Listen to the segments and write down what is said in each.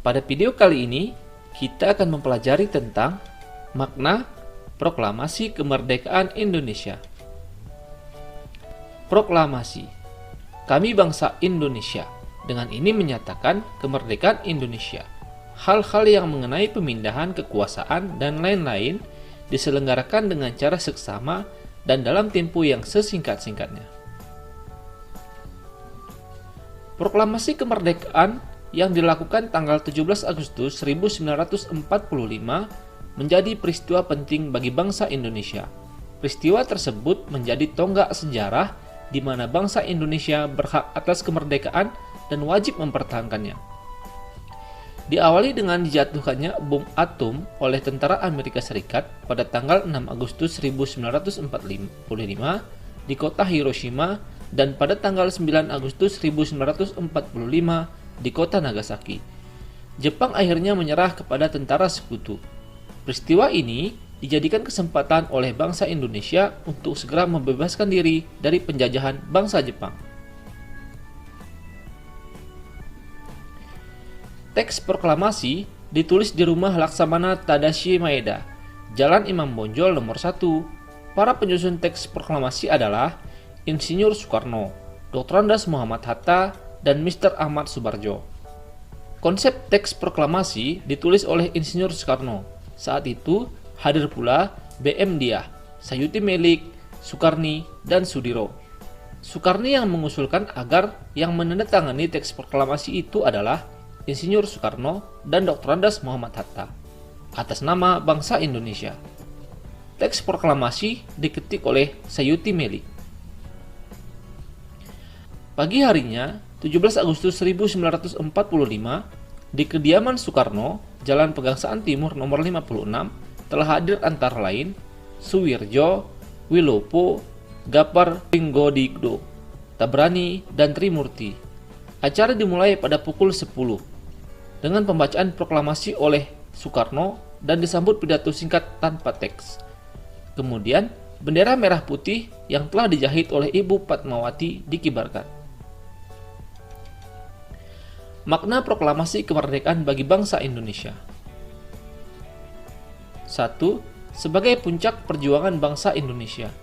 Pada video kali ini, kita akan mempelajari tentang makna Proklamasi Kemerdekaan Indonesia. Proklamasi. Kami bangsa Indonesia. Dengan ini menyatakan kemerdekaan Indonesia. Hal-hal yang mengenai pemindahan kekuasaan dan lain-lain diselenggarakan dengan cara seksama dan dalam tempo yang sesingkat-singkatnya. Proklamasi kemerdekaan yang dilakukan tanggal 17 Agustus 1945 menjadi peristiwa penting bagi bangsa Indonesia. Peristiwa tersebut menjadi tonggak sejarah di mana bangsa Indonesia berhak atas kemerdekaan dan wajib mempertahankannya. Diawali dengan dijatuhkannya bom atom oleh tentara Amerika Serikat pada tanggal 6 Agustus 1945 di kota Hiroshima dan pada tanggal 9 Agustus 1945 di kota Nagasaki. Jepang akhirnya menyerah kepada tentara sekutu. Peristiwa ini dijadikan kesempatan oleh bangsa Indonesia untuk segera membebaskan diri dari penjajahan bangsa Jepang. Teks proklamasi ditulis di rumah Laksamana Tadashi Maeda, Jalan Imam Bonjol nomor 1. Para penyusun teks proklamasi adalah Insinyur Soekarno, Dr. Andes Muhammad Hatta, dan Mr. Ahmad Subarjo. Konsep teks proklamasi ditulis oleh Insinyur Soekarno. Saat itu hadir pula B.M. Diah, Sayuti Melik, Sukarni, dan Sudiro. Sukarni yang mengusulkan agar yang menandatangani teks proklamasi itu adalah Insinyur Soekarno dan Dr. Andes Muhammad Hatta atas nama bangsa Indonesia. Teks proklamasi diketik oleh Sayuti Melik. Pagi harinya, 17 Agustus 1945, di kediaman Soekarno, Jalan Pegangsaan Timur nomor 56, telah hadir antara lain Suwirjo, Wilopo, Gapar Pringgodigdo, Tabrani, dan Trimurti. Acara dimulai pada pukul 10 dengan pembacaan proklamasi oleh Soekarno dan disambut pidato singkat tanpa teks. Kemudian, bendera merah putih yang telah dijahit oleh Ibu Fatmawati dikibarkan. Makna proklamasi kemerdekaan bagi bangsa Indonesia. 1. Sebagai puncak perjuangan bangsa Indonesia.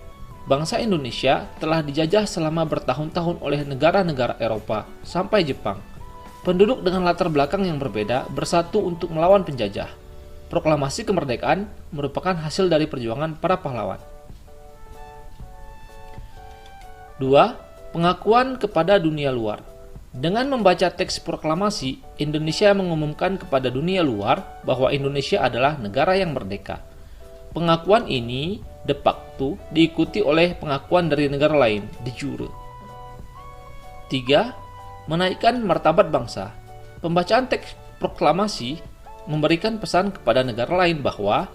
Bangsa Indonesia telah dijajah selama bertahun-tahun oleh negara-negara Eropa sampai Jepang. Penduduk dengan latar belakang yang berbeda bersatu untuk melawan penjajah. Proklamasi kemerdekaan merupakan hasil dari perjuangan para pahlawan. 2. Pengakuan kepada dunia luar. Dengan membaca teks proklamasi, Indonesia mengumumkan kepada dunia luar bahwa Indonesia adalah negara yang merdeka. Pengakuan ini de facto diikuti oleh pengakuan dari negara lain de jure. 3. Menaikkan martabat bangsa. Pembacaan teks proklamasi memberikan pesan kepada negara lain bahwa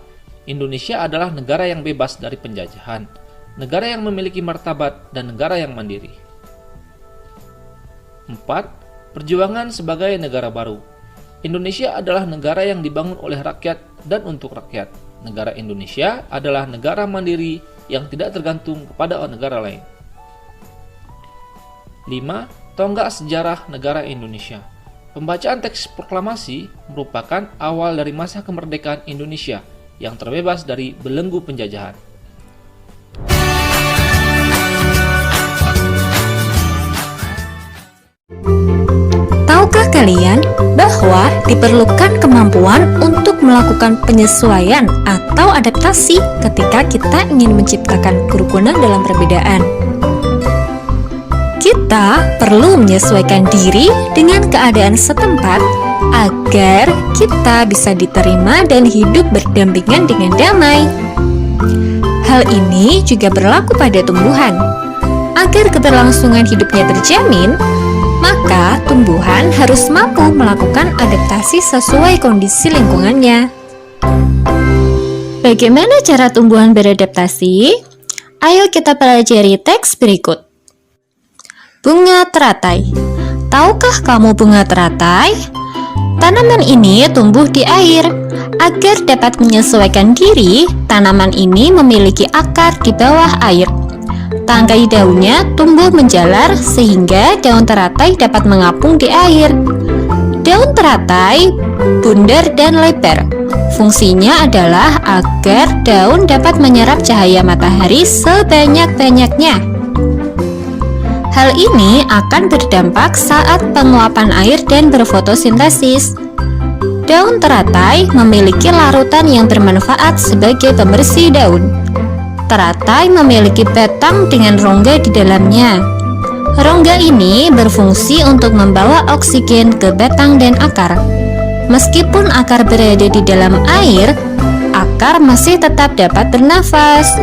Indonesia adalah negara yang bebas dari penjajahan, negara yang memiliki martabat, dan negara yang mandiri. 4. Perjuangan sebagai negara baru. Indonesia adalah negara yang dibangun oleh rakyat dan untuk rakyat. Negara Indonesia adalah negara mandiri yang tidak tergantung kepada negara lain. 5. Tonggak sejarah negara Indonesia. Pembacaan teks proklamasi merupakan awal dari masa kemerdekaan Indonesia yang terbebas dari belenggu penjajahan. Tahukah kalian bahwa diperlukan kemampuan untuk melakukan penyesuaian atau adaptasi ketika kita ingin menciptakan kerukunan dalam perbedaan? Kita perlu menyesuaikan diri dengan keadaan setempat agar kita bisa diterima dan hidup berdampingan dengan damai. Hal ini juga berlaku pada tumbuhan. Agar keberlangsungan hidupnya terjamin, maka tumbuhan harus mampu melakukan adaptasi sesuai kondisi lingkungannya. Bagaimana cara tumbuhan beradaptasi? Ayo kita pelajari teks berikut. Bunga teratai. Tahukah kamu bunga teratai? Tanaman ini tumbuh di air. Agar dapat menyesuaikan diri, tanaman ini memiliki akar di bawah air. Tangkai daunnya tumbuh menjalar sehingga daun teratai dapat mengapung di air. Daun teratai bundar dan lebar. Fungsinya adalah agar daun dapat menyerap cahaya matahari sebanyak-banyaknya. Hal ini akan berdampak saat penguapan air dan berfotosintesis. Daun teratai memiliki larutan yang bermanfaat sebagai pembersih daun. Teratai memiliki batang dengan rongga di dalamnya. Rongga ini berfungsi untuk membawa oksigen ke batang dan akar. Meskipun akar berada di dalam air, akar masih tetap dapat bernafas.